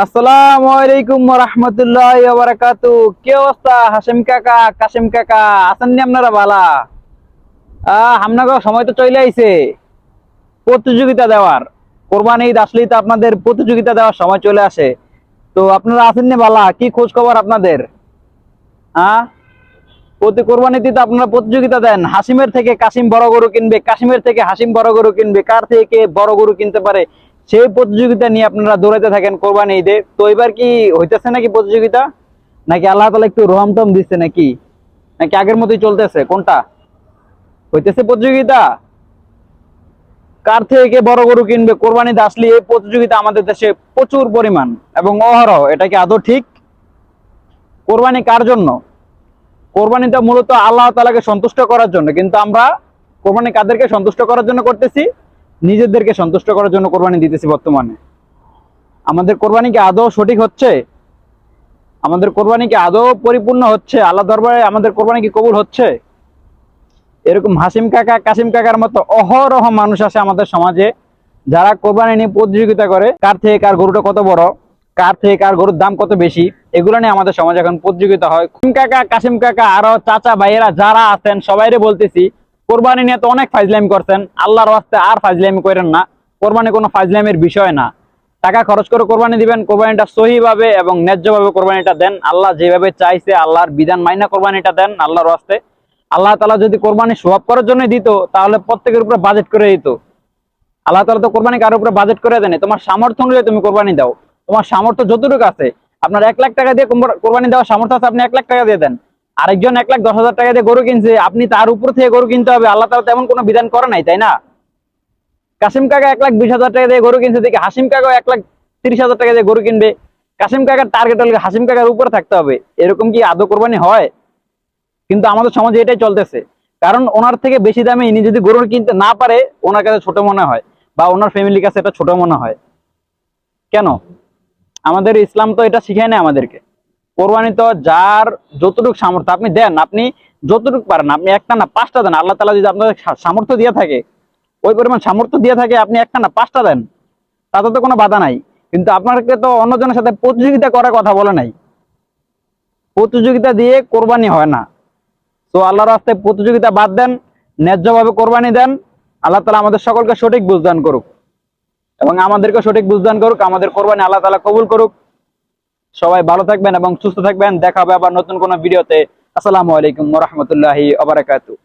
আসসালামু আলাইকুম ওয়া রাহমাতুল্লাহি ওয়া বারাকাতুহু। কি অবস্থা হাশিম কাকা, কাশিম কাকা? আছেন নি আপনারা বালা? আপনাকে সময় তো চলে আইছে প্রতিযোগিতা দেওয়ার। কোরবানি ঈদ আসলেই তো আপনাদের প্রতিযোগিতা দেওয়ার সময় চলে আসে। তো আপনারা আছেন নি বালা? কি খোঁজ খবর আপনাদের? হ্যাঁ, প্রতি কোরবানিতে তো আপনারা প্রতিযোগিতা দেন, হাসিমের থেকে কাশিম বড় গরু কিনবে, কাশিমের থেকে হাসিম বড় গরু কিনবে, কার থেকে বড় গরু কিনতে পারে সেই প্রতিযোগিতা নিয়ে আপনারা দৌড়াতে থাকেন কোরবানি ঈদে। তো এবার কি হইতেছে নাকি প্রতিযোগিতা, নাকি আল্লাহ তাআলা একটু রহমটম দিচ্ছে, নাকি নাকি আগের মতোই চলতেছে? কোনটা হইতেছে প্রতিযোগিতা? কার থেকে বড় গরু কিনবে কোরবানিতে আসলে এই প্রতিযোগিতা আমাদের দেশে প্রচুর পরিমাণ এবং অহরহ। এটা কি আদৌ ঠিক? কোরবানি কার জন্য? কোরবানিটা মূলত আল্লাহ তাআলাকে সন্তুষ্ট করার জন্য, কিন্তু আমরা কোরবানি কাদেরকে সন্তুষ্ট করার জন্য করতেছি? নিজেদেরকে সন্তুষ্ট করার জন্য কোরবানি দিতেছি বর্তমানে। আমাদের কোরবানি কি আদৌ সঠিক হচ্ছে? আমাদের কোরবানি কি আদৌ পরিপূর্ণ হচ্ছে? আল্লাহ দরবারে আমাদের কোরবানি কি কবুল হচ্ছে? এরকম হাসিম কাকা, কাসিম কাকার মতো অহরহ মানুষ আছে আমাদের সমাজে, যারা কোরবানি নিয়ে প্রতিযোগিতা করে, কার থেকে কার গরুটা কত বড়, কার থেকে কার গরুর দাম কত বেশি। এগুলো নিয়ে আমাদের সমাজে এখন প্রতিযোগিতা হয়। কাসিম কাকা, কাসিম কাকা আরো চাচা ভাইয়েরা যারা আছেন সবাইরে বলতেছি, কোরবানি নিয়ে তো অনেক ফাজলামি করছেন, আল্লাহর ওয়াস্তে আর ফাজলামি করেন না। কোরবানি কোনো ফাজলামির বিষয় না। টাকা খরচ করে কোরবানি দিবেন, কোরবানিটা সহিভাবে এবং ন্যায্যভাবে কোরবানিটা দেন। আল্লাহ যেভাবে চাইছে আল্লাহর বিধান মাইনা কোরবানিটা দেন আল্লাহর ওয়াস্তে। আল্লাহ তাআলা যদি কোরবানি সোয়াব করার জন্য দিত, তাহলে প্রত্যেকের উপরে বাজেট করে দিত। আল্লাহ তাআলা তো কোরবানি কারোর উপরে বাজেট করে দেন। তোমার সামর্থ্য অনুযায়ী তুমি কোরবানি দাও। তোমার সামর্থ্য যতটুকু আছে, আপনার 1 লাখ টাকা দিয়ে কোরবানি দেওয়ার সামর্থ্য আছে, আপনি 1 লাখ টাকা দিয়ে দেন। আরেকজন 1,10,000 টাকা দিয়ে গরু কিনছে, আপনি তার উপর থেকে গরু কিনতে হবে? আল্লাহ তাআলা তেমন কোনো বিধান করে নাই, তাই না? কাসিম কাকা 1,20,000 টাকা দিয়ে গরু কিনছে দেখে হাসিম কাকাও 1,30,000 টাকা দিয়ে গরু কিনবে। কাসিম কাকার টার্গেট হলে হাসিম কাকার উপরে থাকতে হবে। এরকম কি আদৌ কোরবানি হয়? কিন্তু আমাদের সমাজে এটাই চলতেছে। কারণ ওনার থেকে বেশি দামে ইনি যদি গরু কিনতে না পারে, ওনার কাছে ছোট মনে হয়, বা ওনার ফ্যামিলির কাছে এটা ছোট মনে হয়। কেন? আমাদের ইসলাম তো এটা শিখায় না আমাদেরকে। কোরবানি তো যার যতটুকু সামর্থ্য আপনি দেন, আপনি যতটুকু পারেন, আপনি একটা না 5টা দেন। আল্লাহ তাআলা যদি আপনাদের সামর্থ্য দিয়ে থাকে, ওই পরিমাণ সামর্থ্য দিয়ে থাকে, আপনি একটা না 5টা দেন, তাতে তো কোনো বাধা নাই। কিন্তু আপনাকে তো অন্যজনের সাথে প্রতিযোগিতা করার কথা বলে নাই। প্রতিযোগিতা দিয়ে কোরবানি হয় না। তো আল্লাহর রাস্তায় প্রতিযোগিতা বাদ দেন, ন্যায্যভাবে কোরবানি দেন। আল্লাহ তাআলা আমাদের সকলকে সঠিক বুঝদান করুক এবং আমাদেরকে সঠিক বুঝদান করুক। আমাদের কোরবানি আল্লাহ তাআলা কবুল করুক। সবাই ভালো থাকবেন এবং সুস্থ থাকবেন। দেখা হবে আবার নতুন কোনো ভিডিওতে। আসসালামু আলাইকুম ওয়া রাহমাতুল্লাহি ওয়া বারাকাতুহু।